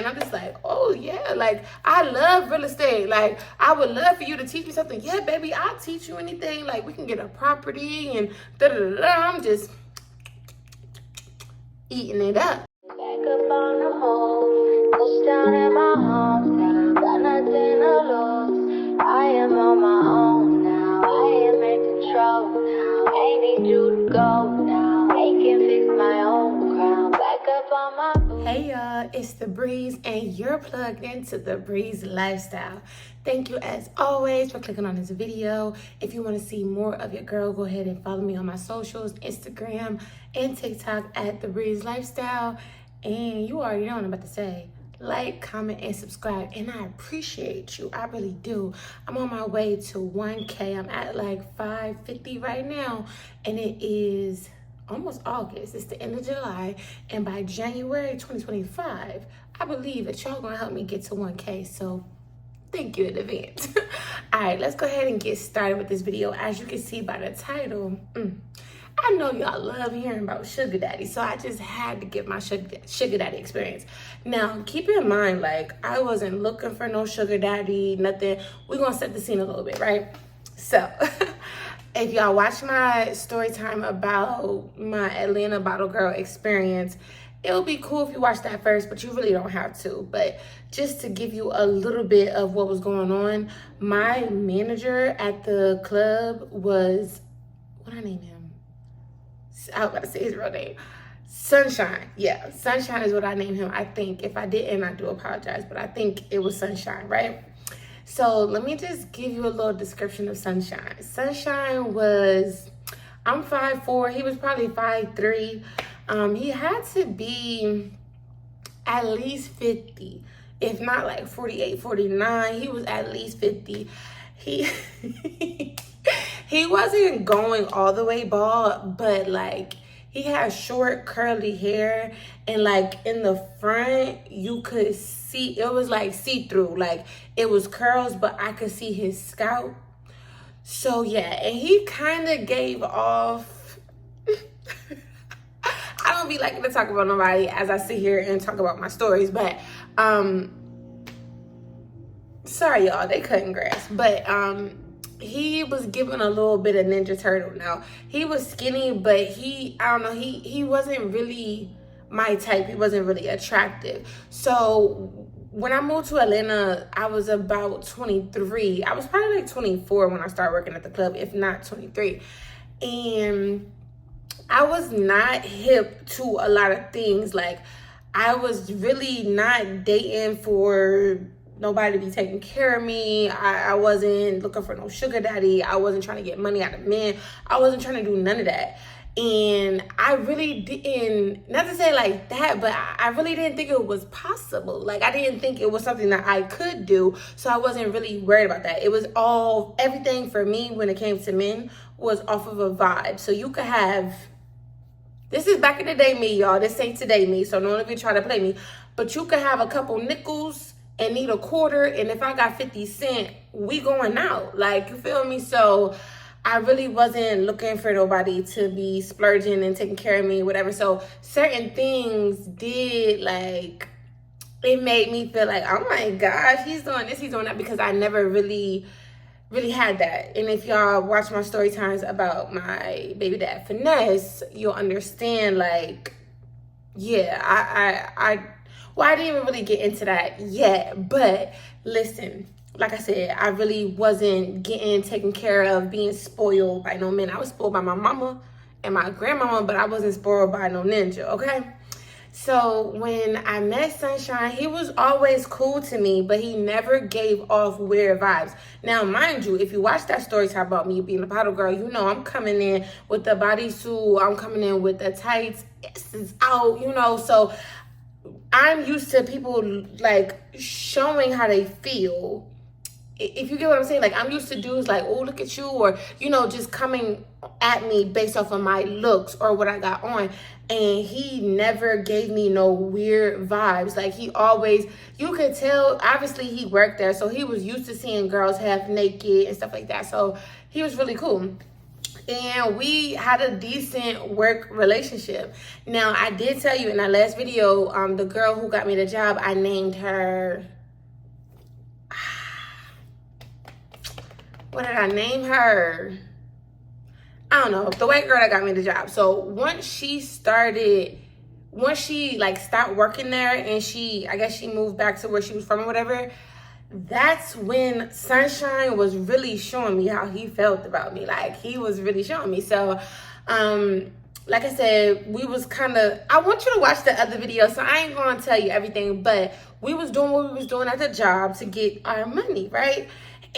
And I'm just like, oh yeah, like I love real estate. Like I would love for you to teach me something. Yeah, baby, I'll teach you anything. Like we can get a property and da-da-da-da. I'm just eating it up. Back up on the move, touchdown in my hometown, got nothing to lose. I am on my own now, I am in control now. Ain't need you to go now, I can fix my own crown. Back up on my move. Hey y'all, it's TheBreeze and you're plugged into TheBreeze lifestyle. Thank you as always for clicking on this video. If you want to see more of your girl, go ahead and follow me on my socials, Instagram and TikTok at TheBreeze lifestyle. And you already know what I'm about to say. Like, comment, and subscribe. And I appreciate you. I really do. I'm on my way to 1K. I'm at like 550 right now. And it is almost August. It's the end of July. And by January 2025, I believe that y'all gonna help me get to 1K. So thank you in advance. All right, let's go ahead and get started with this video. As you can see by the title, I know y'all love hearing about sugar daddy, so I just had to get my sugar daddy experience. Now, keep in mind, like, I wasn't looking for no sugar daddy, nothing. We're gonna set the scene a little bit, right? So, if y'all watch my story time about my Atlanta bottle girl experience, it'll be cool if you watch that first, but you really don't have to. But just to give you a little bit of what was going on, my manager at the club was, what I name him? I was about to say his real name. Sunshine. Yeah, Sunshine is what I named him. I think if I didn't, I do apologize, but I think it was Sunshine, right? So let me just give you a little description of Sunshine. Sunshine was, I'm 5'4", he was probably 5'3". He had to be at least 50, if not like 48, 49. He was at least 50. He wasn't going all the way bald, but like he had short curly hair, and like in the front you could see it was like see-through, like it was curls, but I could see his scalp. So yeah, and he kind of gave off I don't be liking to talk about nobody as I sit here and talk about my stories, but sorry y'all, they couldn't grasp, but he was given a little bit of Ninja Turtle. Now, he was skinny, but I don't know, he wasn't really my type. He wasn't really attractive. So when I moved to Atlanta, I was about 23. I was probably like 24 when I started working at the club, if not 23. And I was not hip to a lot of things. Like, I was really not dating for nobody to be taking care of me. I wasn't looking for no sugar daddy. I wasn't trying to get money out of men. I wasn't trying to do none of that. And I really didn't, not to say like that, but I really didn't think it was possible. Like, I didn't think it was something that I could do. So I wasn't really worried about that. It was everything for me when it came to men was off of a vibe. So you could have, this is back in the day me, y'all. This ain't today me. So none of you try to play me. But you could have a couple nickels and need a quarter, and if I got 50 cents, we going out. Like, you feel me? So I really wasn't looking for nobody to be splurging and taking care of me, whatever. So certain things did, like, it made me feel like, oh my gosh, he's doing this, he's doing that, because I never really had that. And if y'all watch my story times about my baby dad Finesse, you'll understand, like, yeah, I didn't even really get into that yet, but listen, like I said, I really wasn't getting taken care of, being spoiled by no men. I was spoiled by my mama and my grandmama, but I wasn't spoiled by no ninja, okay? So when I met Sunshine, he was always cool to me, but he never gave off weird vibes. Now, mind you, if you watch that story time about me being a bottle girl, you know I'm coming in with the bodysuit, I'm coming in with the tights, it's out, you know, so I'm used to people like showing how they feel. If you get what I'm saying, like, I'm used to dudes like, oh, look at you, or, you know, just coming at me based off of my looks or what I got on. And he never gave me no weird vibes. Like, he always, you could tell, obviously he worked there, so he was used to seeing girls half naked and stuff like that. So he was really cool. and we had a decent work relationship. Now, I did tell you in that last video, the girl who got me the job, I named her, what did I name her? I don't know, the white girl that got me the job. So once she like stopped working there, and I guess she moved back to where she was from or whatever, that's when Sunshine was really showing me how he felt about me. Like, he was really showing me. So like I said, we was kind of, I want you to watch the other video, so I ain't gonna tell you everything, but we was doing what we was doing at the job to get our money, right?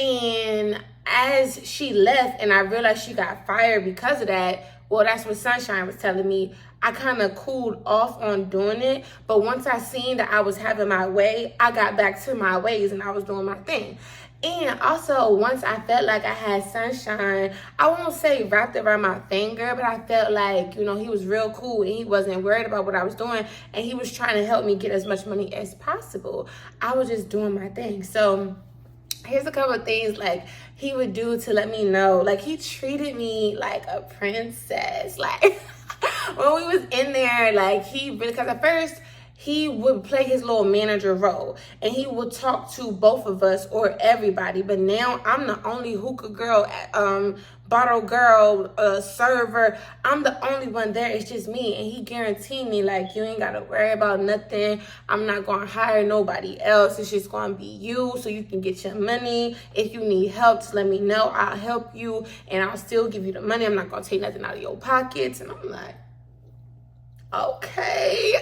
And as she left and I realized she got fired because of that, well, that's what Sunshine was telling me. I kind of cooled off on doing it, but once I seen that I was having my way, I got back to my ways and I was doing my thing. And also, once I felt like I had Sunshine, I won't say wrapped around my finger, but I felt like, you know, he was real cool and he wasn't worried about what I was doing, and he was trying to help me get as much money as possible. I was just doing my thing. So here's a couple of things like he would do to let me know. Like, he treated me like a princess. Like, when we was in there, like, because at first he would play his little manager role and he would talk to both of us or everybody. But now I'm the only hookah girl, bottle girl, server. I'm the only one there. It's just me. And he guaranteed me, like, you ain't got to worry about nothing. I'm not going to hire nobody else. It's just going to be you so you can get your money. If you need help, just let me know. I'll help you and I'll still give you the money. I'm not going to take nothing out of your pockets. And I'm like, okay.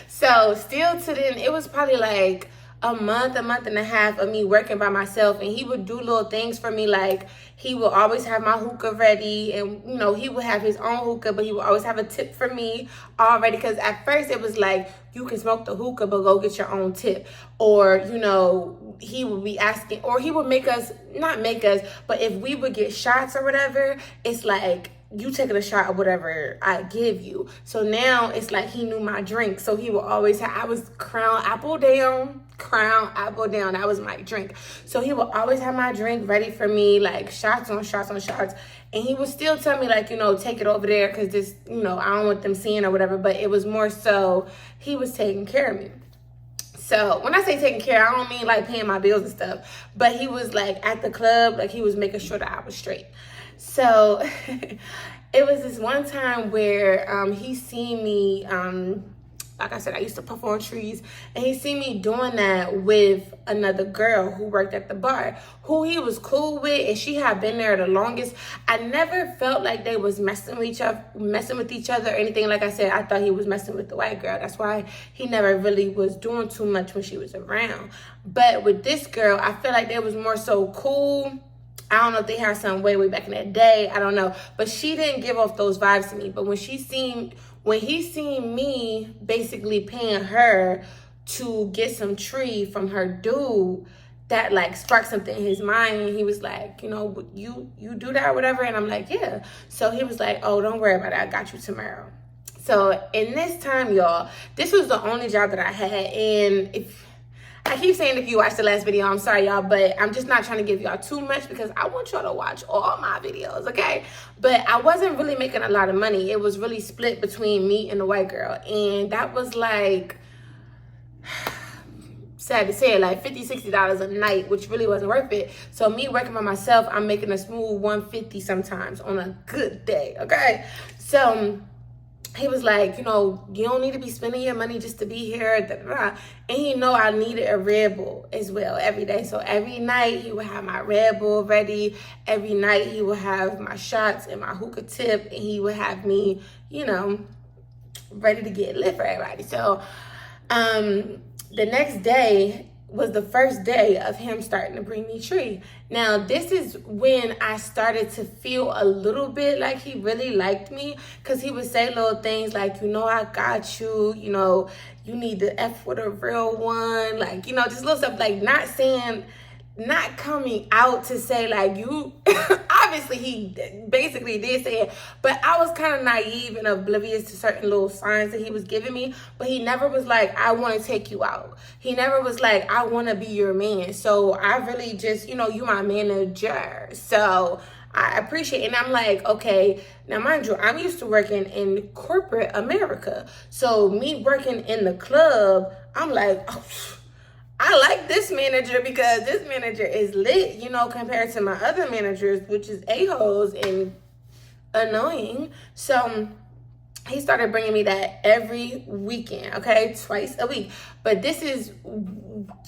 So still to then, it was probably like a month and a half of me working by myself, and he would do little things for me. Like, he would always have my hookah ready, and, you know, he would have his own hookah, but he would always have a tip for me already. Because at first it was like, you can smoke the hookah, but go get your own tip. Or, you know, he would be asking, or he would not make us, but if we would get shots or whatever, it's like, you taking a shot of whatever I give you. So now it's like he knew my drink. So he would always have, I was Crown Apple down. That was my drink. So he would always have my drink ready for me, like shots on shots on shots. And he would still tell me, like, you know, take it over there because this, you know, I don't want them seeing or whatever. But it was more so he was taking care of me. So when I say taking care, I don't mean like paying my bills and stuff. But he was like at the club, like he was making sure that I was straight. So it was this one time where he seen me, like I said, I used to puff on trees, and he seen me doing that with another girl who worked at the bar, who he was cool with, and she had been there the longest. I never felt like they was messing with each other or anything. Like I said, I thought he was messing with the white girl. That's why he never really was doing too much when she was around. But with this girl, I feel like they was more so cool. I don't know if they had some way back in that day. I don't know. But she didn't give off those vibes to me. But when he seen me basically paying her to get some tree from her dude, that like sparked something in his mind. And he was like, you know, you do that or whatever. And I'm like, yeah. So he was like, oh, don't worry about it. I got you tomorrow. So in this time, y'all, this was the only job that I had. And I keep saying if you watched the last video, I'm sorry, y'all, but I'm just not trying to give y'all too much because I want y'all to watch all my videos, okay? But I wasn't really making a lot of money. It was really split between me and the white girl. And that was like, sad to say, like $50, $60 a night, which really wasn't worth it. So me working by myself, I'm making a smooth $150 sometimes on a good day, okay? So he was like, you know, you don't need to be spending your money just to be here, da, da, da. And he know I needed a Red Bull as well every day. So every night he would have my Red Bull ready. Every night he would have my shots and my hookah tip, and he would have me, you know, ready to get lit for everybody. So the next day was the first day of him starting to bring me tree. Now, this is when I started to feel a little bit like he really liked me, because he would say little things like, you know, I got you, you know, you need to F with a real one, like, you know, just little stuff, like not coming out to say like you, obviously he basically did say it, but I was kind of naive and oblivious to certain little signs that he was giving me. But he never was like, I want to take you out. He never was like, I want to be your man. So I really just, you know, you my manager. So I appreciate it. And I'm like, okay, now mind you, I'm used to working in corporate America. So me working in the club, I'm like, oh, I like this manager because this manager is lit, you know, compared to my other managers, which is a-holes and annoying. So he started bringing me that every weekend, okay, twice a week. But this is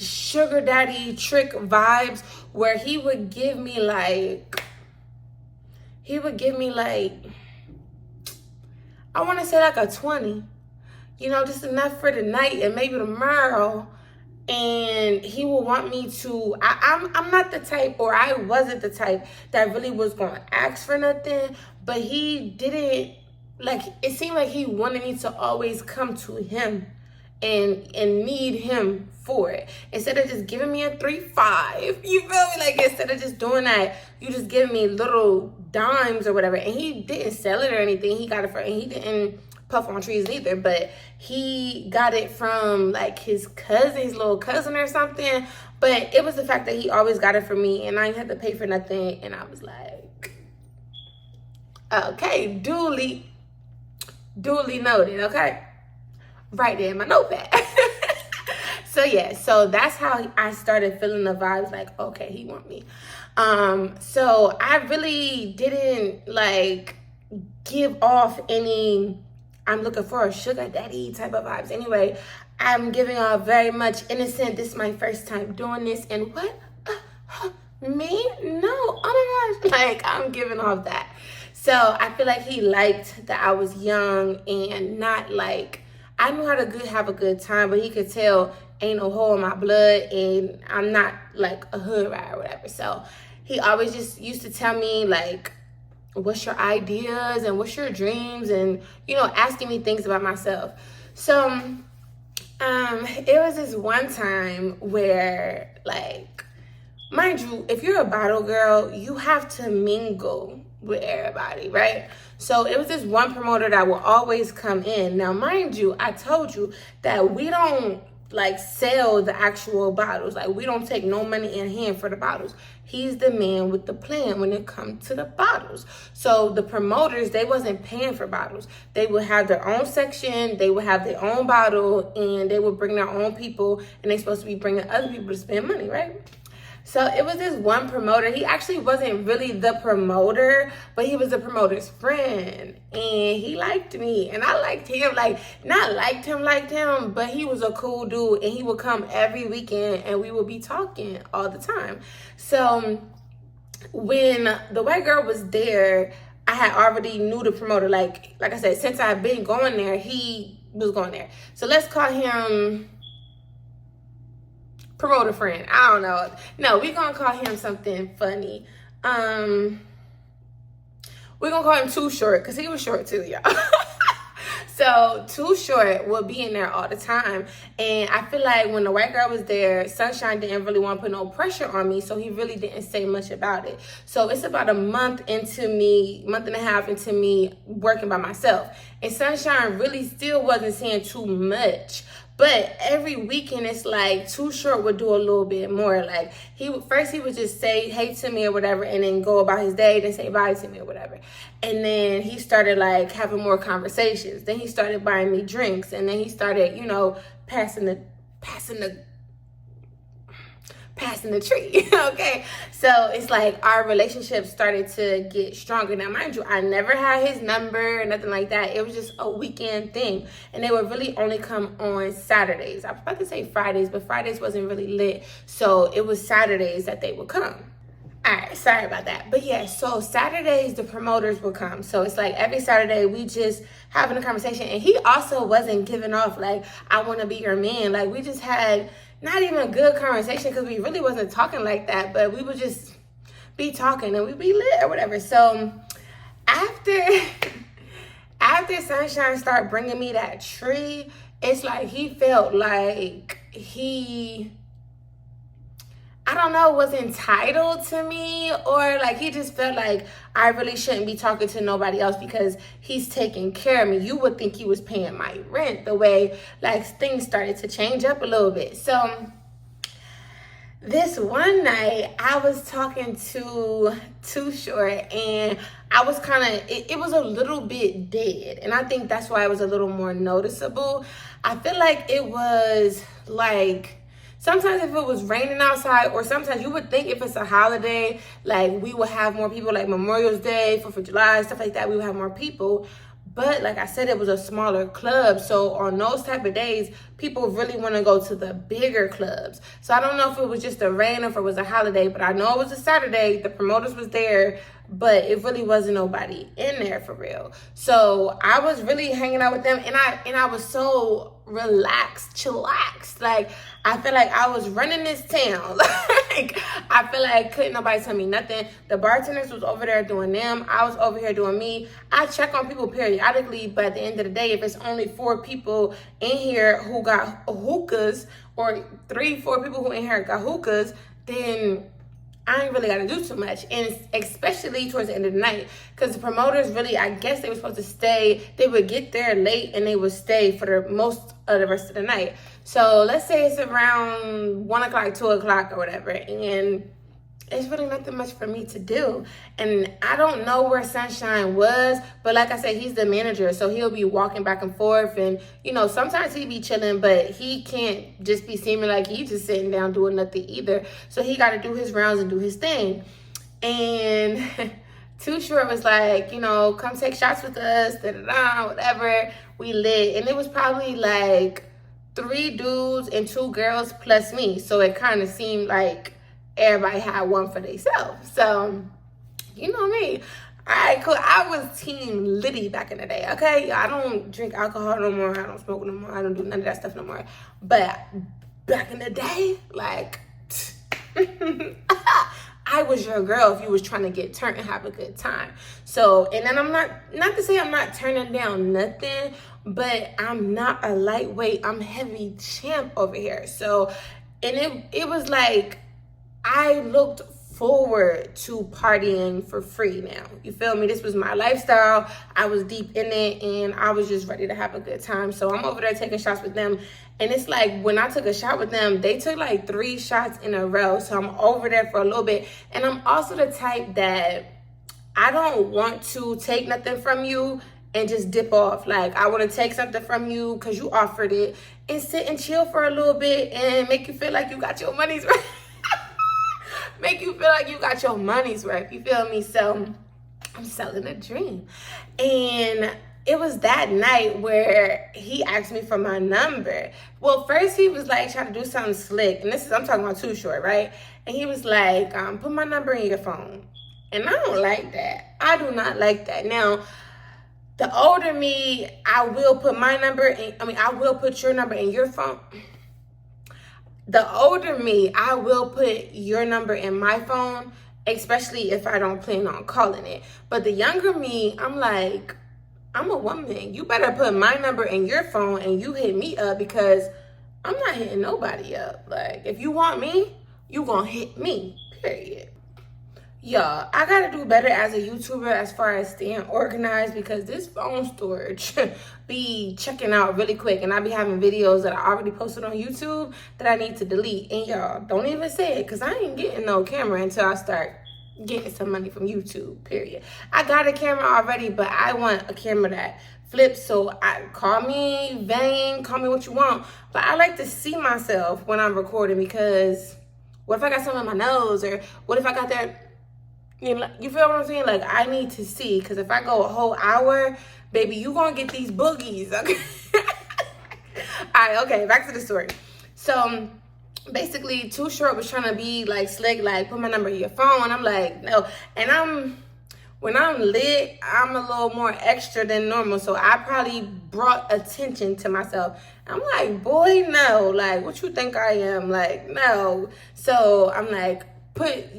sugar daddy trick vibes where he would give me like, I want to say like a 20, you know, just enough for the night and maybe tomorrow. And he will want me to, I'm not the type, or I wasn't the type that really was going to ask for nothing, but he didn't, like, it seemed like he wanted me to always come to him and need him for it. Instead of just giving me a 3-5, you feel me? Like, instead of just doing that, you just give me little dimes or whatever. And he didn't sell it or anything. He got it for, and he didn't puff on trees either, but he got it from like his cousin, his little cousin or something. But it was the fact that he always got it for me and I didn't have to pay for nothing. And I was like, okay, duly noted, okay? Right there in my notepad. So yeah, so that's how I started feeling the vibes, like, okay, he want me. So I really didn't like give off any I'm looking for a sugar daddy type of vibes. Anyway, I'm giving off very much innocent. This is my first time doing this. And what? Me? No. Oh my gosh. Like, I'm giving off that. So I feel like he liked that I was young and not like, I knew how to have a good time, but he could tell ain't no hole in my blood and I'm not like a hood rat or whatever. So he always just used to tell me like, what's your ideas and what's your dreams, and you know, asking me things about myself. So it was this one time where, like, mind you, if you're a bottle girl, you have to mingle with everybody, right? So it was this one promoter that will always come in. Now mind you, I told you that we don't like sell the actual bottles. Like, we don't take no money in hand for the bottles. He's the man with the plan when it comes to the bottles. So the promoters, they wasn't paying for bottles. They would have their own section, they would have their own bottle, and they would bring their own people, and they supposed to be bringing other people to spend money, right? So it was this one promoter. He actually wasn't really the promoter, but he was the promoter's friend. And he liked me and I liked him. Like, not liked him, but he was a cool dude. And he would come every weekend and we would be talking all the time. So when the white girl was there, I had already knew the promoter. Like I said, since I've been going there, he was going there. So let's call him promoter friend. I don't know. No, we're gonna call him something funny. We're gonna call him Too Short because he was short too, y'all. So Too Short will be in there all the time. And I feel like when the white girl was there, Sunshine didn't really want to put no pressure on me, so he really didn't say much about it. So it's about a month and a half into me working by myself. And Sunshine really still wasn't saying too much. But every weekend, it's like Too Short would do a little bit more. Like, he would just say hey to me or whatever, and then go about his day, then say bye to me or whatever. And then he started like having more conversations. Then he started buying me drinks, and then he started, you know, passing the tree. Okay, so it's like our relationship started to get stronger. Now mind you, I never had his number or nothing like that. It was just a weekend thing, and they would really only come on Saturdays. I was about to say Fridays, but Fridays wasn't really lit, so it was Saturdays that they would come. All right, sorry about that. But yeah, so Saturdays the promoters would come. So it's like every Saturday we just having a conversation. And he also wasn't giving off like, I want to be your man. Like, we just had not even a good conversation because we really wasn't talking like that. But we would just be talking and we'd be lit or whatever. So after Sunshine started bringing me that tree, it's like he felt like he, I don't know, was entitled to me, or like he just felt like I really shouldn't be talking to nobody else because he's taking care of me. You would think he was paying my rent, the way like things started to change up a little bit. So This one night, I was talking to Too Short, and I was kind of, it was a little bit dead. And I think that's why it was a little more noticeable. I feel like it was like, sometimes if it was raining outside, or sometimes you would think if it's a holiday, like we would have more people, like Memorial Day, 4th of July, stuff like that, we would have more people. But like I said, it was a smaller club. So on those type of days, people really want to go to the bigger clubs. So I don't know if it was just a rain or if it was a holiday, but I know it was a Saturday. The promoters was there, but it really wasn't nobody in there for real. So I was really hanging out with them, and I was so relaxed, chillaxed. Like, I feel like I was running this town. Like, I feel like couldn't nobody tell me nothing. The bartenders was over there doing them. I was over here doing me. I check on people periodically, but at the end of the day, if it's only 4 people in here who got hookahs, or 3-4 people who in here got hookahs, then I ain't really got to do too much. And especially towards the end of the night, because the promoters really, I guess they were supposed to stay. They would get there late and they would stay for the most of the rest of the night. So let's say it's around 1 o'clock, 2 o'clock or whatever. And it's really nothing much for me to do. And I don't know where Sunshine was, but like I said, he's the manager, so he'll be walking back and forth, and you know, sometimes he be chilling, but he can't just be seeming like he just sitting down doing nothing either. So he got to do his rounds and do his thing. And Too Short was like, you know, come take shots with us, whatever. We lit, and it was probably like 3 dudes and 2 girls plus me. So it kind of seemed like everybody had one for themselves. So, you know me. All right, cool. I was Team Liddy back in the day, okay? I don't drink alcohol no more. I don't smoke no more. I don't do none of that stuff no more. But back in the day, like, I was your girl if you was trying to get turned and have a good time. So, and then I'm not to say I'm not turning down nothing, but I'm not a lightweight. I'm heavy champ over here. So, and it was like, I looked forward to partying for free now. You feel me? This was my lifestyle. I was deep in it, and I was just ready to have a good time. So I'm over there taking shots with them. And it's like, when I took a shot with them, they took like 3 shots in a row. So I'm over there for a little bit. And I'm also the type that I don't want to take nothing from you and just dip off. Like, I want to take something from you because you offered it, and sit and chill for a little bit and make you feel like you got your money's worth. Make you feel like you got your money's worth. You feel me? So I'm selling a dream. And it was that night where he asked me for my number. Well, first he was like trying to do something slick. And I'm talking about Too Short, right? And he was like, put my number in your phone. And I don't like that. I do not like that. Now, the older me, I will put my number in, I will put your number in your phone. The older me, I will put your number in my phone, especially if I don't plan on calling it. But the younger me, I'm like, I'm a woman. You better put my number in your phone and you hit me up, because I'm not hitting nobody up. Like, if you want me, you gonna hit me, period. Y'all, I gotta do better as a YouTuber as far as staying organized, because this phone storage be checking out really quick, and I be having videos that I already posted on YouTube that I need to delete. And y'all, don't even say it, because I ain't getting no camera until I start getting some money from YouTube, period. I got a camera already, but I want a camera that flips. So call me vain, call me what you want, but I like to see myself when I'm recording, because what if I got something in my nose, or what if I got that, you know, you feel what I'm saying? Like, I need to see, because if I go a whole hour, baby, you gonna get these boogies, okay? All right, okay, back to the story. So basically, Too Short was trying to be like slick, like put my number in your phone. I'm like, no. And when I'm lit, I'm a little more extra than normal. So I probably brought attention to myself. I'm like, boy, no. Like, what you think I am? Like, no. So I'm like, put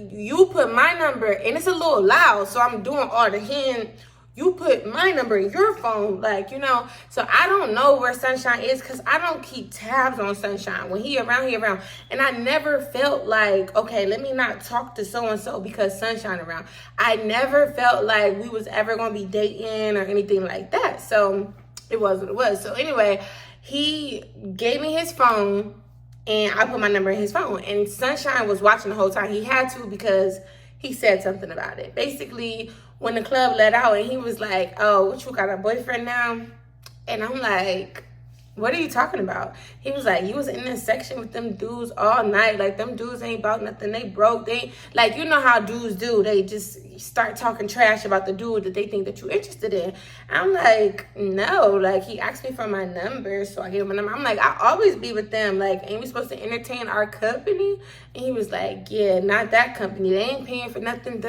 my number, and it's a little loud, so I'm doing all the hand. You put my number in your phone, like, you know. So I don't know where Sunshine is, because I don't keep tabs on Sunshine. When he around. And I never felt like, okay, let me not talk to so-and-so because Sunshine around. I never felt like we was ever going to be dating or anything like that. So it was what it was. So anyway, he gave me his phone, and I put my number in his phone. And Sunshine was watching the whole time. He had to because he said something about it. Basically, when the club let out and he was like, oh, what, you got a boyfriend now? And I'm like, what are you talking about? He was like, you was in this section with them dudes all night. Like, them dudes ain't about nothing. They broke. They, like, you know how dudes do. They just start talking trash about the dude that they think that you're interested in. I'm like, no. Like, he asked me for my number, so I gave him my number. I'm like, I always be with them. Like, ain't we supposed to entertain our company? And he was like, yeah, not that company. They ain't paying for nothing.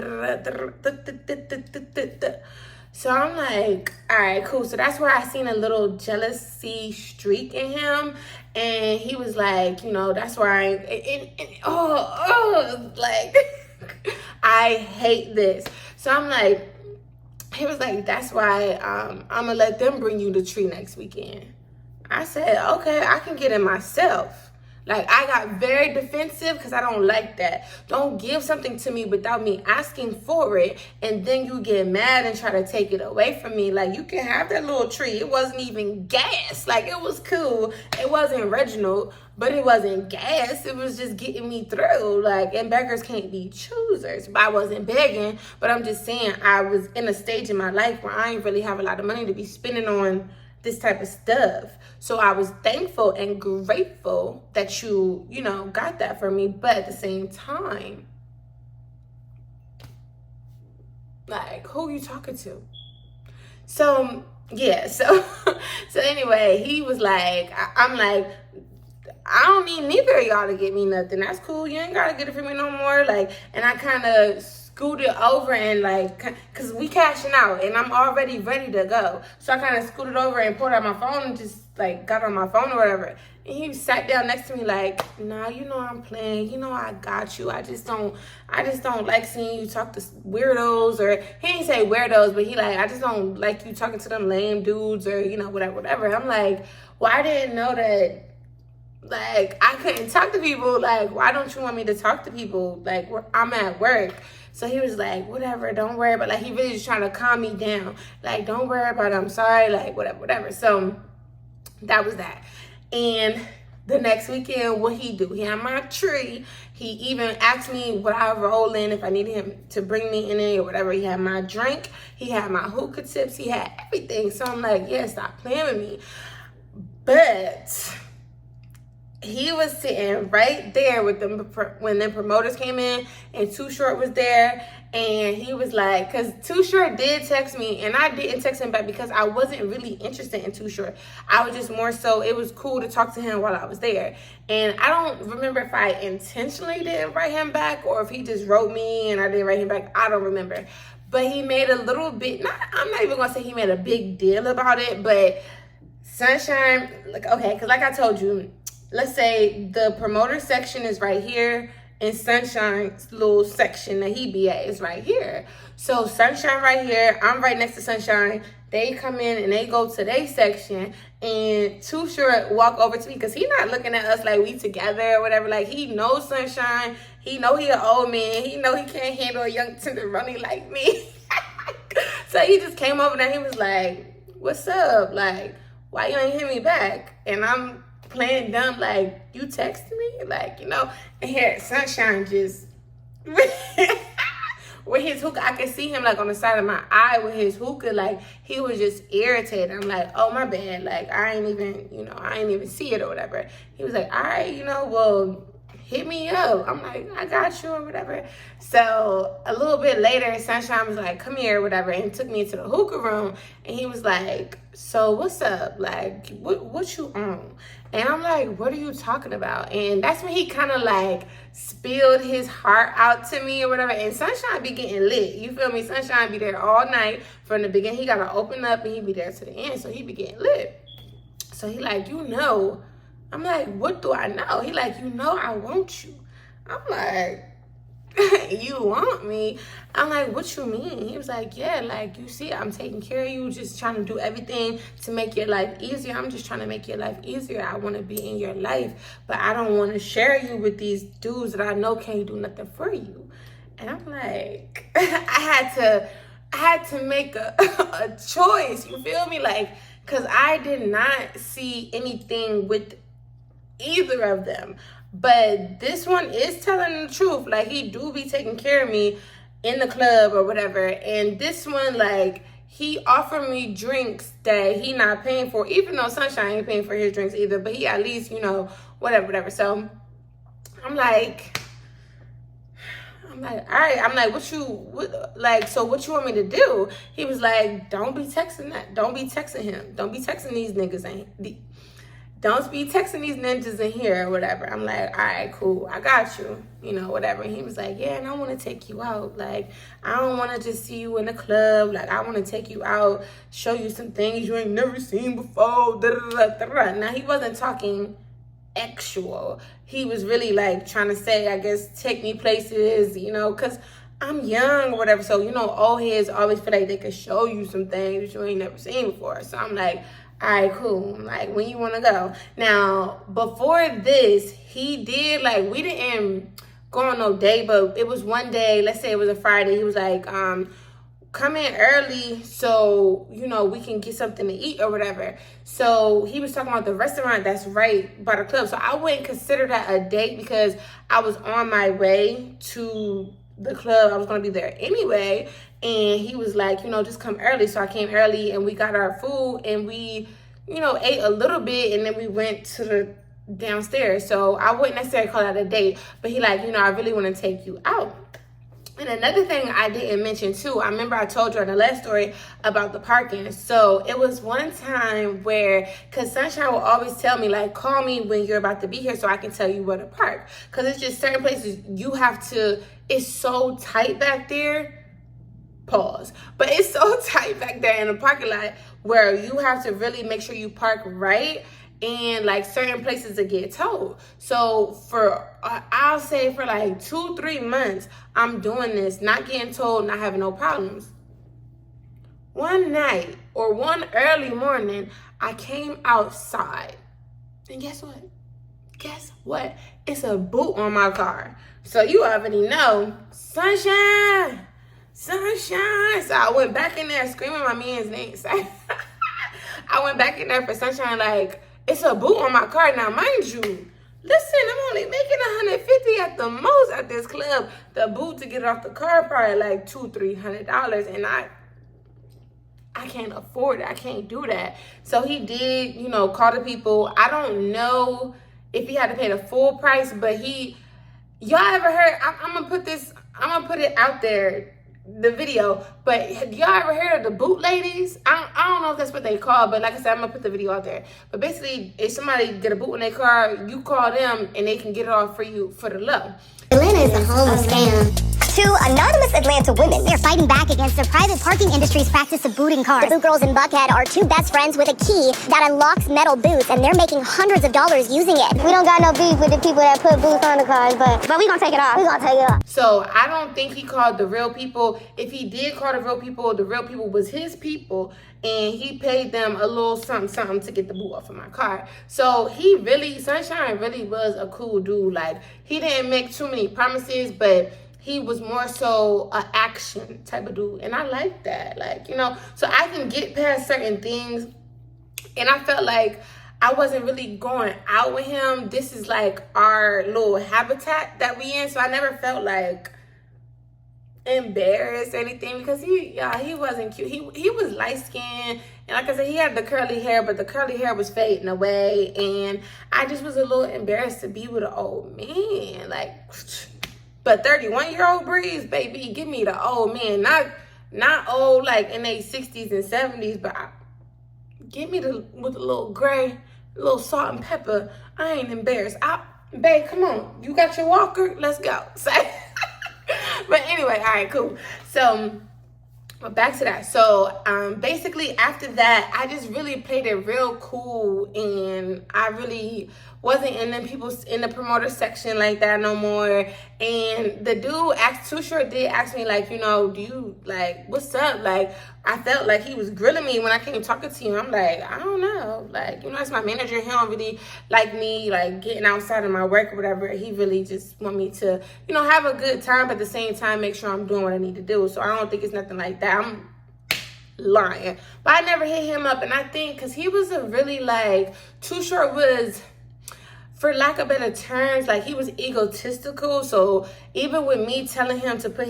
So I'm like, all right, cool. So that's where I seen a little jealousy streak in him. And he was like, you know, that's why like, I hate this. So I'm like, he was like, that's why I'm going to let them bring you the tree next weekend. I said, okay, I can get it myself. Like, I got very defensive because I don't like that. Don't give something to me without me asking for it, and then you get mad and try to take it away from me. Like, you can have that little tree. It wasn't even gas. Like, it was cool. It wasn't Reginald, but it wasn't gas. It was just getting me through. Like, and beggars can't be choosers. But I wasn't begging, but I'm just saying I was in a stage in my life where I ain't really have a lot of money to be spending on this type of stuff. So I was thankful and grateful that you know, got that for me. But at the same time, like, who you talking to? So, yeah. So anyway, he was like, I'm like, I don't need neither of y'all to get me nothing. That's cool. You ain't got to get it for me no more. Like, and I kind of scooted over and like, cause we cashing out and I'm already ready to go. So I kind of scooted over and pulled out my phone and just like got on my phone or whatever. And he sat down next to me like, nah, you know I'm playing. You know I got you. I just don't like seeing you talk to weirdos, or he didn't say weirdos, but he like, I just don't like you talking to them lame dudes or, you know, whatever. I'm like, well, I didn't know that. Like, I couldn't talk to people. Like, why don't you want me to talk to people? Like, I'm at work. So he was like, whatever, don't worry about it. Like, he really just trying to calm me down. Like, don't worry about it. I'm sorry. Like, whatever. So that was that. And the next weekend, what he do? He had my tree. He even asked me would I roll in if I needed him to bring me in it or whatever. He had my drink. He had my hookah tips. He had everything. So I'm like, yeah, stop playing with me. But he was sitting right there with them when the promoters came in, and Too Short was there, and he was like, because Too Short did text me, and I didn't text him back because I wasn't really interested in Too Short. I was just more so, it was cool to talk to him while I was there. And I don't remember if I intentionally didn't write him back or if he just wrote me and I didn't write him back. I don't remember. But he made a little bit, I'm not even going to say he made a big deal about it, but Sunshine, like, okay, because like I told you, let's say the promoter section is right here and Sunshine's little section that he be at is right here. So Sunshine right here, I'm right next to Sunshine. They come in and they go to their section, and Too Short walk over to me because he not looking at us like we together or whatever. Like, he knows Sunshine. He know he an old man. He know he can't handle a young tenderoni like me. So he just came over and he was like, what's up? Like, why you ain't hit me back? And I'm playing dumb, like, you texted me? Like, you know, and here Sunshine just with his hookah, I could see him like on the side of my eye with his hookah, like he was just irritated. I'm like, oh my bad, like I ain't even see it or whatever. He was like, all right, you know, well, hit me up. I'm like, I got you or whatever. So a little bit later, Sunshine was like, come here or whatever, and took me into the hookah room, and he was like, so what's up? Like, what you on? And I'm like, what are you talking about? And that's when he kind of like spilled his heart out to me or whatever. And Sunshine be getting lit. You feel me? Sunshine be there all night. From the beginning, he got to open up and he be there to the end. So he be getting lit. So he like, you know. I'm like, what do I know? He like, you know I want you. I'm like, you want me? I'm like, what you mean? He was like, yeah, like, you see, I'm taking care of you, just trying to do everything to make your life easier. I'm just trying to make your life easier. I want to be in your life, but I don't want to share you with these dudes that I know can't do nothing for you. And I'm like, I had to make a choice, you feel me? Like, because I did not see anything with either of them. But this one is telling the truth. Like, he do be taking care of me in the club or whatever. And this one, like, he offered me drinks that he not paying for, even though Sunshine ain't paying for his drinks either. But he at least, you know, whatever. So I'm like, all right. I'm like, what you want me to do? He was like, don't be texting that. Don't be texting him. Don't be texting these niggas. Don't be texting these ninjas in here or whatever. I'm like, all right, cool. I got you. You know, whatever. And he was like, yeah, and I want to take you out. Like, I don't want to just see you in the club. Like, I want to take you out, show you some things you ain't never seen before. Now, he wasn't talking actual. He was really like trying to say, I guess, take me places, you know, because I'm young or whatever. So, you know, old heads always feel like they could show you some things you ain't never seen before. So I'm like, all right, cool. Like, when you want to go? Now, before this, he did, like, we didn't go on no date, but it was one day, let's say it was a Friday. He was like, come in early so, you know, we can get something to eat or whatever. So he was talking about the restaurant that's right by the club. So I wouldn't consider that a date because I was on my way to the club. I was going to be there anyway. And he was like, you know, just come early. So I came early and we got our food and we, you know, ate a little bit and then we went to the downstairs. So I wouldn't necessarily call that a date, but he like, you know, I really want to take you out. And another thing I didn't mention too, I remember I told you in the last story about the parking. So it was one time where, because Sunshine will always tell me, like, call me when you're about to be here so I can tell you where to park. Because it's just certain places you have to, it's so tight back there. Pause. But it's so tight back there in the parking lot where you have to really make sure you park right. And like certain places that get towed. So for I'll say for like 2-3 months, I'm doing this, not getting told, not having no problems. One night or one early morning, I came outside, and guess what? It's a boot on my car. So you already know, Sunshine. So I went back in there screaming my man's name. I went back in there for Sunshine, like, it's a boot on my car. Now, mind you, listen, I'm only making $150 at the most at this club. The boot to get it off the car probably like $200-$300, and I can't afford it. I can't do that. So he did, you know, call the people. I don't know if he had to pay the full price, but y'all ever heard? I'm gonna put it out there, the video, but y'all ever heard of the boot ladies? I don't know if that's what they call, but like I said, I'm gonna put the video out there. But basically, if somebody get a boot in their car, you call them and they can get it off for you for the low. Atlanta is a homeless scam. Two anonymous Atlanta women. They're fighting back against the private parking industry's practice of booting cars. The boot girls in Buckhead are two best friends with a key that unlocks metal boots, and they're making hundreds of dollars using it. We don't got no beef with the people that put boots on the cars, but we gonna take it off. We gonna take it off. So I don't think he called the real people. If he did call the real people was his people, and he paid them a little something to get the boot off of my car. So Sunshine really was a cool dude. Like, he didn't make too many promises, but he was more so an action type of dude. And I like that. Like, you know, so I can get past certain things. And I felt like I wasn't really going out with him. This is like our little habitat that we in. So I never felt like embarrassed or anything, because he wasn't cute. He was light skinned, and like I said, he had the curly hair, but the curly hair was fading away, and I just was a little embarrassed to be with an old man. Like, but 31-year-old Breeze, baby, give me the old man, not old like in their 60s and 70s, but give me with a little gray, a little salt and pepper. I ain't embarrassed. Babe, come on, you got your walker? Let's go. But anyway, all right, cool. So back to that. So basically after that, I just really played it real cool, and I really wasn't in the people in the promoter section like that no more. And the dude Too Short did ask me, like, you know, do you, like, what's up? Like, I felt like he was grilling me when I came talking to him. I'm like, I don't know. Like, you know, that's my manager. He don't really like me, like, getting outside of my work or whatever. He really just want me to, you know, have a good time, but at the same time, make sure I'm doing what I need to do. So I don't think it's nothing like that. I'm lying. But I never hit him up. And I think because he was a really, like, Too Short was, for lack of better terms, like he was egotistical. So even with me telling him to put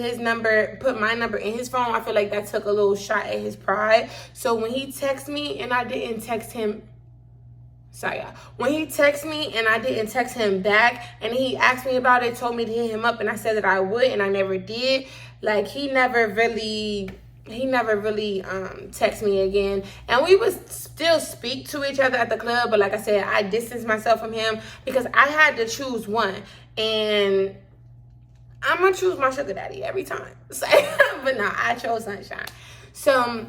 my number in his phone, I feel like that took a little shot at his pride. So when he texted me and I didn't text him, when he texted me and I didn't text him back, and he asked me about it, told me to hit him up, and I said that I would, and I never did. Like he never really text me again, and we would still speak to each other at the club, but like I said, I distanced myself from him because I had to choose one, and I'm gonna choose my sugar daddy every time. But no, I chose Sunshine. So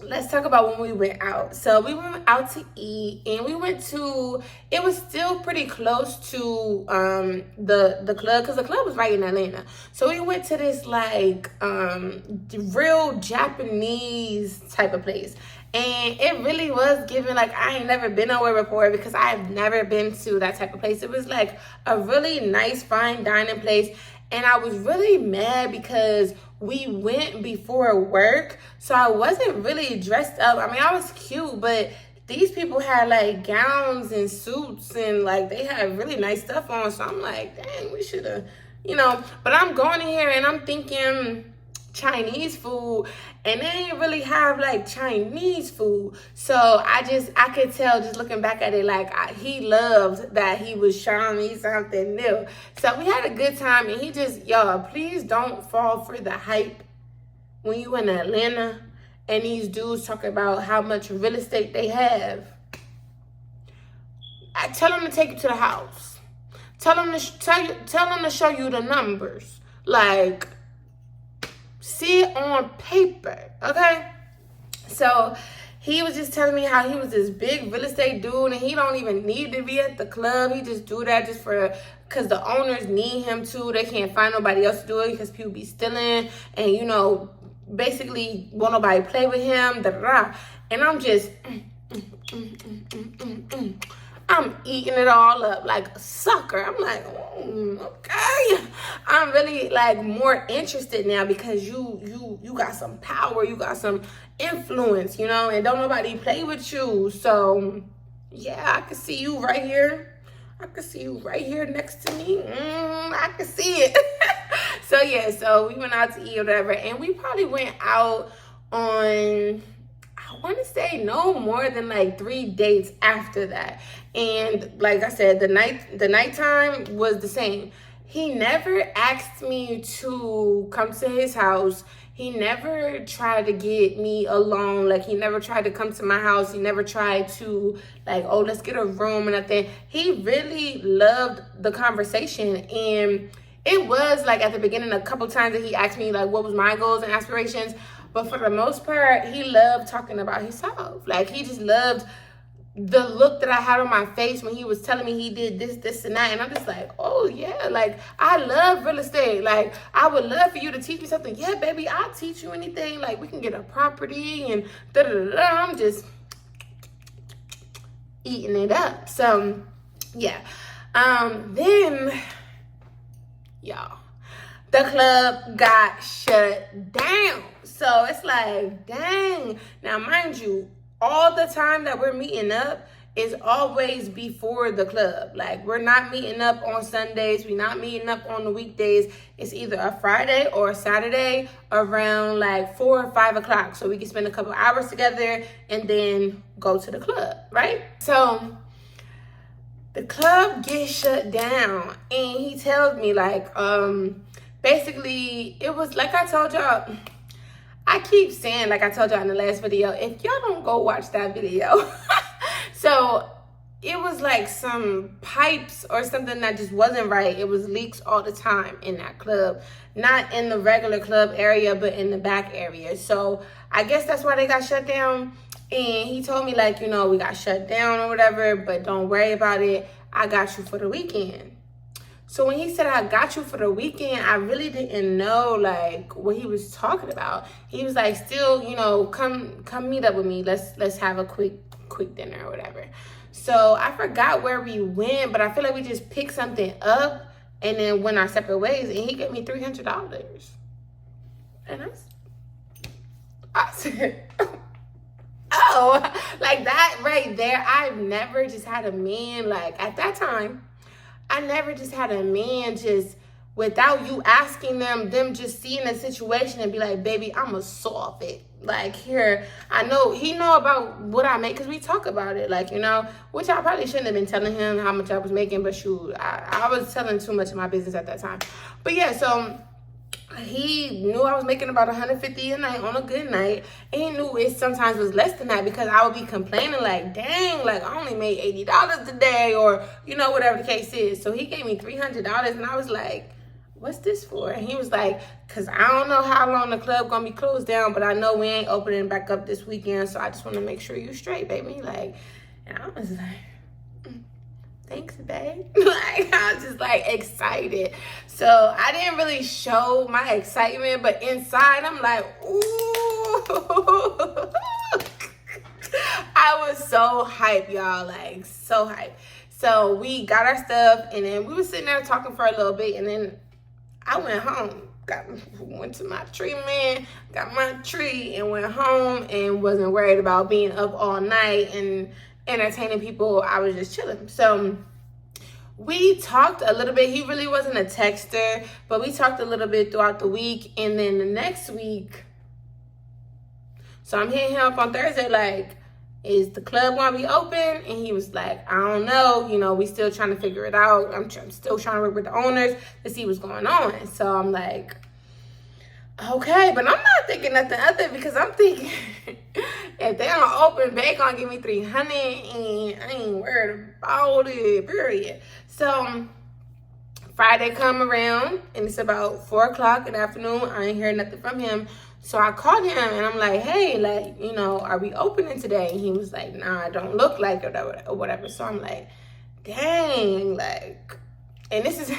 let's talk about when we went out. So we went out to eat, and we went to, it was still pretty close to the club, because the club was right in Atlanta. So we went to this like real Japanese type of place, and it really was giving like I ain't never been nowhere before, because I've never been to that type of place. It was like a really nice fine dining place, and I was really mad because we went before work, so I wasn't really dressed up. I mean, I was cute, but these people had like gowns and suits, and like they had really nice stuff on. So I'm like, dang, we should have, but I'm going in here and I'm thinking Chinese food, and they didn't really have like Chinese food. So I could tell just looking back at it, like he loved that he was showing me something new. So we had a good time, and he just, y'all, please don't fall for the hype when you in Atlanta and these dudes talk about how much real estate they have. I tell them to take you to the house. Tell them to show you the numbers. Like, see it on paper, okay? So he was just telling me how he was this big real estate dude, and he don't even need to be at the club. He just do that just because the owners need him to. They can't find nobody else to do it because people be stealing, and basically won't nobody play with him. And I'm just I'm eating it all up like a sucker. I'm like, okay. I'm really like more interested now because you got some power, you got some influence, and don't nobody play with you. So yeah, I can see you right here. I can see you right here next to me. I can see it. So yeah, so we went out to eat or whatever, and we probably went out on, I want to say no more than like 3 dates after that. And like I said, the nighttime was the same. He never asked me to come to his house. He never tried to get me alone. Like, he never tried to come to my house. He never tried to, like, oh, let's get a room and nothing. He really loved the conversation. And it was, like, at the beginning, a couple times that he asked me, like, what was my goals and aspirations. But for the most part, he loved talking about himself. Like, he just loved the look that I had on my face when he was telling me he did this, and that. And I'm just like, oh, yeah, like, I love real estate. Like, I would love for you to teach me something. Yeah, baby, I'll teach you anything. Like, we can get a property and da-da-da-da. I'm just eating it up. So, yeah. Then, y'all, the club got shut down. So, it's like, dang. Now, mind you, all the time that we're meeting up is always before the club. Like, we're not meeting up on Sundays. We're not meeting up on the weekdays. It's either a Friday or a Saturday around like 4 or 5 o'clock. So we can spend a couple hours together and then go to the club, right? So the club gets shut down, and he tells me like, basically it was like I told y'all. I keep saying, like I told y'all in the last video, if y'all don't go watch that video. So it was like some pipes or something that just wasn't right. It was leaks all the time in that club. Not in the regular club area, but in the back area. So I guess that's why they got shut down. And he told me, like, we got shut down or whatever, but don't worry about it. I got you for the weekend. So when he said, I got you for the weekend, I really didn't know, like, what he was talking about. He was like, still, come meet up with me. Let's have a quick dinner or whatever. So I forgot where we went, but I feel like we just picked something up and then went our separate ways. And he gave me $300. And I said, know. Like that right there, I've never just had a man, like at that time, I never just had a man just without you asking them just seeing the situation and be like, baby, I'ma solve it. Like, here, I know, he know about what I make because we talk about it. Like, you know, which I probably shouldn't have been telling him how much I was making, but shoot, I was telling too much of my business at that time. But yeah, so he knew I was making about $150 a night on a good night, and he knew it sometimes was less than that because I would be complaining like, dang, like I only made $80 today, or you know, whatever the case is. So he gave me $300, and I was like, what's this for? And he was like, because I don't know how long the club gonna be closed down, but I know we ain't opening back up this weekend, so I just want to make sure you straight, baby. Like, and I was like, thanks, babe. Like, I was just like excited. So I didn't really show my excitement, but inside I'm like, ooh. I was so hyped, y'all, like so hyped. So we got our stuff, and then we were sitting there talking for a little bit, and then I went home, went to my tree man, got my tree, and went home and wasn't worried about being up all night and entertaining people. I was just chilling. So we talked a little bit. He really wasn't a texter, but we talked a little bit throughout the week. And then the next week, so I'm hitting him up on Thursday, like, is the club gonna be open? And he was like, I don't know, you know, we still trying to figure it out. I'm still trying to work with the owners to see what's going on. So I'm like, okay, but I'm not thinking nothing other, because I'm thinking if they don't open, they gonna give me $300, and I ain't worried about it, period. So Friday come around, and it's about 4:00 in the afternoon. I ain't heard nothing from him. So I called him, and I'm like, hey, like, you know, are we opening today? And he was like, nah, it don't look like it, or whatever. So I'm like, dang, like, and this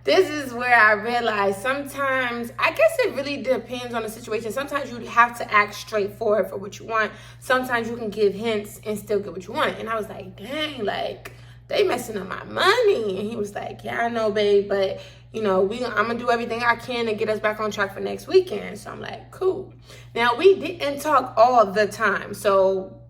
is where I realized sometimes, I guess it really depends on the situation. Sometimes you have to act straightforward for what you want. Sometimes you can give hints and still get what you want. And I was like, dang, like, they messing up my money. And he was like, yeah, I know, babe, but you know, I'm gonna do everything I can to get us back on track for next weekend. So I'm like, cool. Now, we didn't talk all the time, so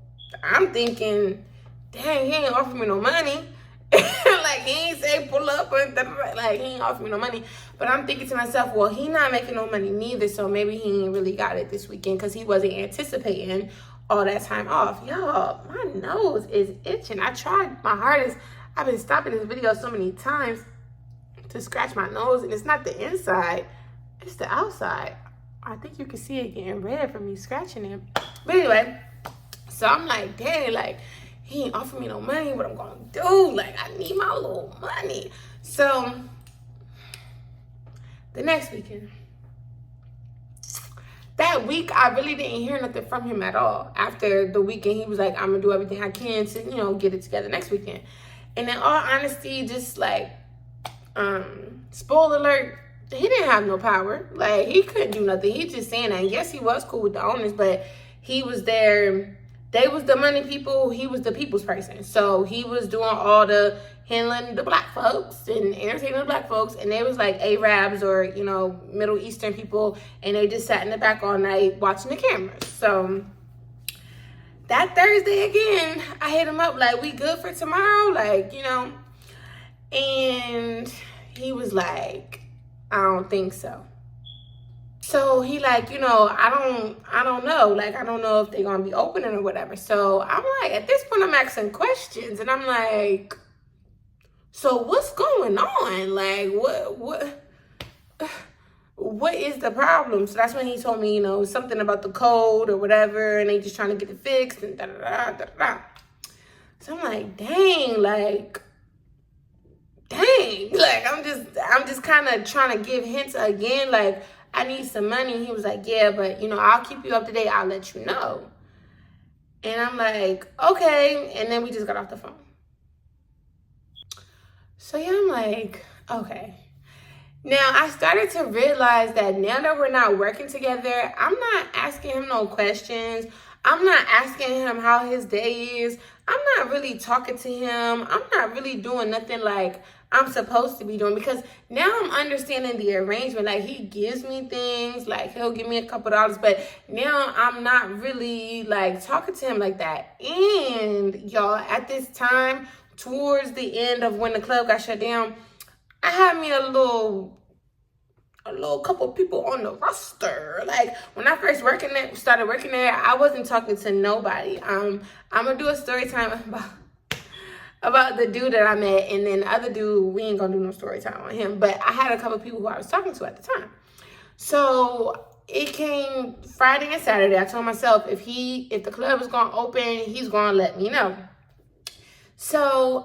I'm thinking, dang, he ain't offer me no money. Like, he ain't say pull up, and like, he ain't offer me no money. But I'm thinking to myself, well, he not making no money neither, so maybe he ain't really got it this weekend because he wasn't anticipating all that time off. Y'all, my nose is itching. I tried my hardest. I've been stopping this video so many times to scratch my nose, and it's not the inside, it's the outside. I think you can see it getting red from me scratching it. But anyway, so I'm like, dang, like, he ain't offering me no money. What I'm gonna do? Like, I need my little money. So the next weekend, that week, I really didn't hear nothing from him at all. After the weekend, he was like, I'm gonna do everything I can to, you know, get it together next weekend. And in all honesty, just like, spoiler alert, he didn't have no power. Like, he couldn't do nothing. He just saying that. And yes, he was cool with the owners, but he was there. They was the money people. He was the people's person. So he was doing all the handling the black folks and entertaining the black folks. And they was like Arabs or, you know, Middle Eastern people. And they just sat in the back all night watching the cameras. So that Thursday again, I hit him up like, we good for tomorrow? Like, you know. And he was like, I don't think so. So he like, you know, I don't know. Like, I don't know if they're going to be opening or whatever. So I'm like, at this point, I'm asking questions. And I'm like, so what's going on? Like, what is the problem? So that's when he told me, you know, something about the code or whatever. And they just trying to get it fixed and da-da-da-da-da. So I'm like, dang, like, I'm just kind of trying to give hints again, like, I need some money. He was like, yeah, but, you know, I'll keep you up to date. I'll let you know. And I'm like, okay. And then we just got off the phone. So, yeah, I'm like, okay. Now, I started to realize that now that we're not working together, I'm not asking him no questions. I'm not asking him how his day is. I'm not really talking to him. I'm not really doing nothing like, I'm supposed to be doing, because now I'm understanding the arrangement. Like, he gives me things, like he'll give me a couple dollars, but now I'm not really like talking to him like that. And y'all, at this time, towards the end of when the club got shut down, I had me a little couple people on the roster. Like, when I first started working there, I wasn't talking to nobody. I'm gonna do a story time about the dude that I met, and then the other dude, we ain't gonna do no story time on him, but I had a couple people who I was talking to at the time. So it came Friday and Saturday. I told myself, if the club is gonna open, he's gonna let me know. So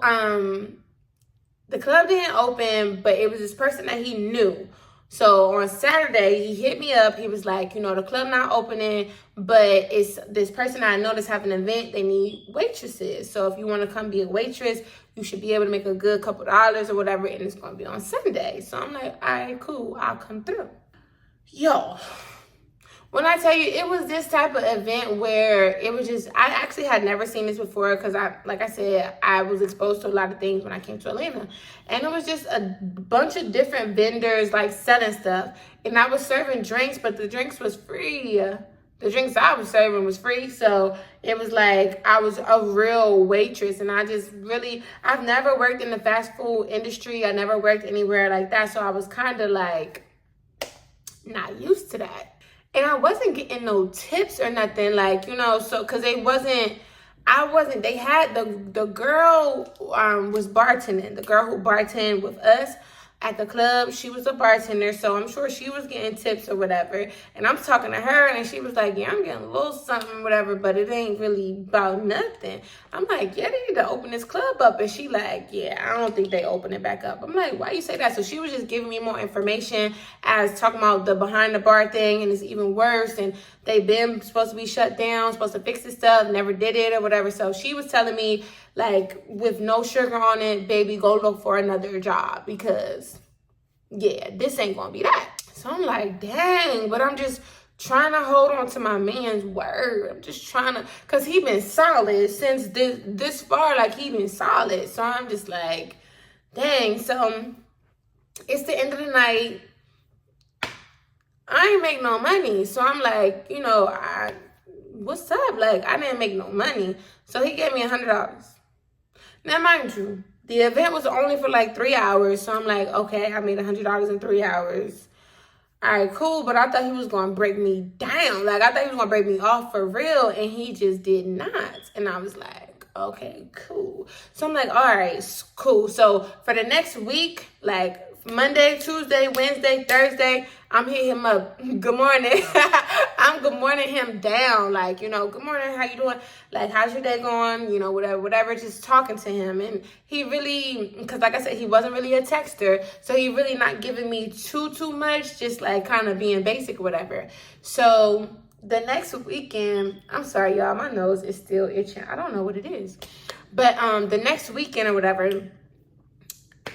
the club didn't open, but it was this person that he knew. So on Saturday, he hit me up. He was like, the club not opening, but it's this person I know that's having an event. They need waitresses. So if you want to come be a waitress, you should be able to make a good couple dollars or whatever, and it's going to be on Sunday. So I'm like, all right, cool. I'll come through. Yo, when I tell you, it was this type of event where it was just, I actually had never seen this before, because like I said, I was exposed to a lot of things when I came to Atlanta. And it was just a bunch of different vendors like selling stuff. And I was serving drinks, but the drinks was free. The drinks I was serving was free. So it was like I was a real waitress. And I've never worked in the fast food industry. I never worked anywhere like that. So I was kind of like not used to that. And I wasn't getting no tips or nothing, like, so, because they had, the girl was bartending. The girl who bartended with us at the club, she was a bartender, so I'm sure she was getting tips or whatever. And I'm talking to her, and she was like, yeah, I'm getting a little something, whatever, but it ain't really about nothing. I'm like, yeah, they need to open this club up. And she like, yeah, I don't think they open it back up. I'm like, why you say that? So she was just giving me more information, as talking about the behind the bar thing, and it's even worse, and they've been supposed to be shut down, supposed to fix this stuff, never did it or whatever. So she was telling me, like, with no sugar on it, baby, go look for another job, because, yeah, this ain't gonna be that. So I'm like, dang, but I'm just trying to hold on to my man's word. I'm just trying to, because he been solid since this far, like, he been solid. So I'm just like, dang. So it's the end of the night. I ain't make no money. So I'm like, what's up? Like, I didn't make no money. So he gave me $100. Now, mind you, the event was only for like 3 hours. So I'm like, okay, I made $100 in 3 hours. All right, cool. But I thought he was going to break me down. Like, I thought he was going to break me off for real. And he just did not. And I was like, okay, cool. So I'm like, all right, cool. So for the next week, like Monday, Tuesday, Wednesday, Thursday, I'm hitting him up. Good morning. I'm good morning him down. Like, good morning, how you doing? Like, how's your day going? Whatever, just talking to him. And he really, because like I said, he wasn't really a texter. So he really not giving me too much, just like kind of being basic or whatever. So the next weekend, I'm sorry, y'all, my nose is still itching. I don't know what it is. But the next weekend or whatever,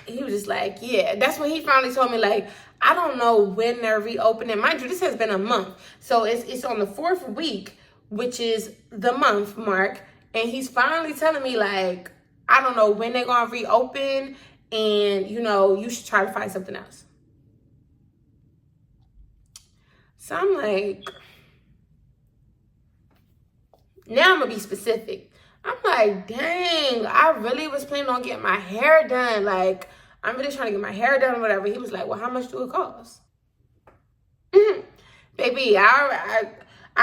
he was just like, yeah. That's when he finally told me, like, I don't know when they're reopening. Mind you, this has been a month. So it's on the 4th week, which is the month mark. And he's finally telling me, like, I don't know when they're going to reopen. And, you should try to find something else. So I'm like, now I'm going to be specific. I'm like, dang, I really was planning on getting my hair done. Like, I'm really trying to get my hair done or whatever. He was like, well, how much do it cost? Baby, I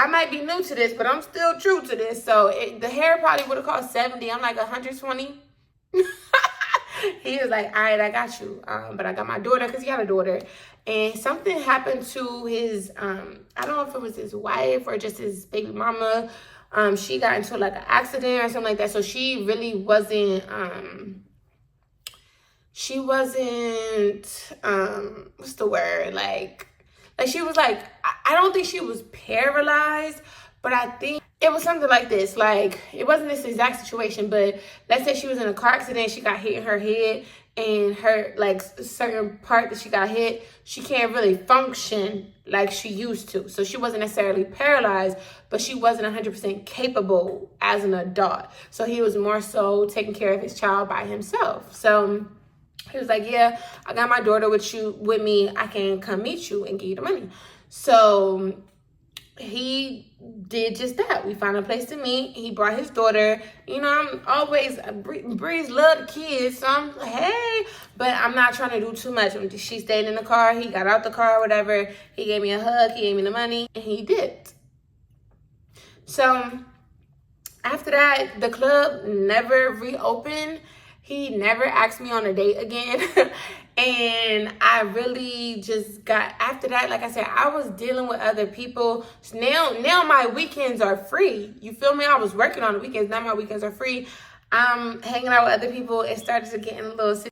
might be new to this, but I'm still true to this. So the hair probably would have cost $70. I'm like, $120. He was like, all right, I got you. But I got my daughter, because he got a daughter. And something happened to his, I don't know if it was his wife or just his baby mama. She got into like an accident or something like that. So she really wasn't, what's the word? Like she was like, I don't think she was paralyzed, but I think it was something like this. Like, it wasn't this exact situation, but let's say she was in a car accident, she got hit in her head, and her, like, certain part that she got hit, she can't really function like she used to. So she wasn't necessarily paralyzed, but she wasn't 100% capable as an adult. So he was more so taking care of his child by himself. So He was like, yeah, I got my daughter with me. I can come meet you and give you the money. So he did just that. We found a place to meet. He brought his daughter. You know, I'm always, Breeze love the kids. So I'm like, hey, but I'm not trying to do too much. She stayed in the car. He got out the car, whatever. He gave me a hug. He gave me the money, and he did. So after that, the club never reopened. He never asked me on a date again. And I really just got, after that, like I said, I was dealing with other people. So now my weekends are free. You feel me? I was working on the weekends. Now my weekends are free. I'm hanging out with other people. It started to get in a little...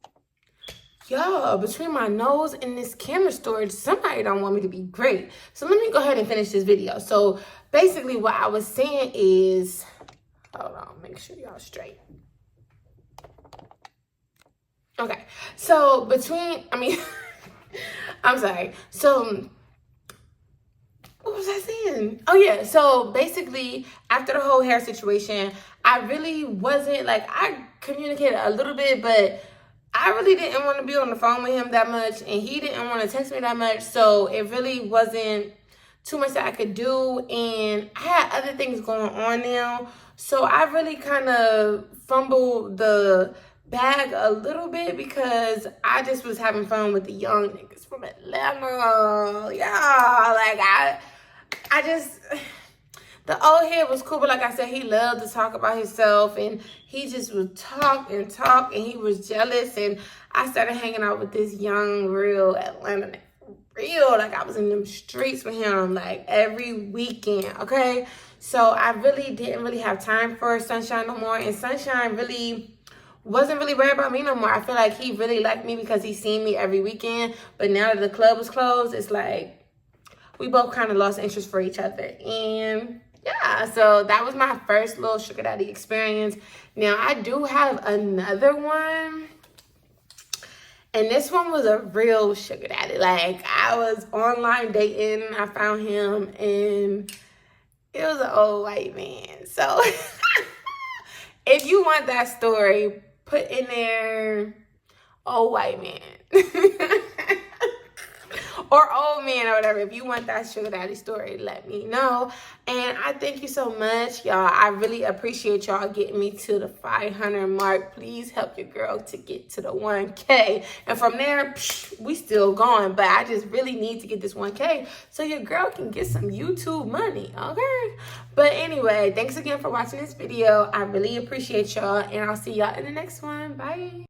Y'all, between my nose and this camera storage, somebody don't want me to be great. So let me go ahead and finish this video. So basically what I was saying is... Hold on, make sure y'all straight. Okay, so I'm sorry. So, what was I saying? Oh yeah, so basically, after the whole hair situation, I really wasn't, like, I communicated a little bit, but I really didn't want to be on the phone with him that much, and he didn't want to text me that much, so it really wasn't too much that I could do, and I had other things going on now, so I really kind of fumbled the bag a little bit because I just was having fun with the young niggas from Atlanta. Yeah, like I just, the old head was cool, but like I said, he loved to talk about himself, and he just would talk, and he was jealous, and I started hanging out with this young, real Atlanta nigga. Real, like I was in them streets with him like every weekend, okay? So I really didn't have time for Sunshine no more, and Sunshine really wasn't really worried about me no more. I feel like he really liked me because he seen me every weekend, but now that the club was closed, it's like we both kind of lost interest for each other. And yeah, so that was my first little sugar daddy experience. Now I do have another one, and this one was a real sugar daddy. Like, I was online dating, I found him, and it was an old white man. So if you want that story, put in there old white man. Or old man or whatever. If you want that sugar daddy story, let me know. And I thank you so much, y'all. I really appreciate y'all getting me to the 500 mark. Please help your girl to get to the 1K. And from there, we still going. But I just really need to get this 1K so your girl can get some YouTube money, okay? But anyway, thanks again for watching this video. I really appreciate y'all. And I'll see y'all in the next one. Bye.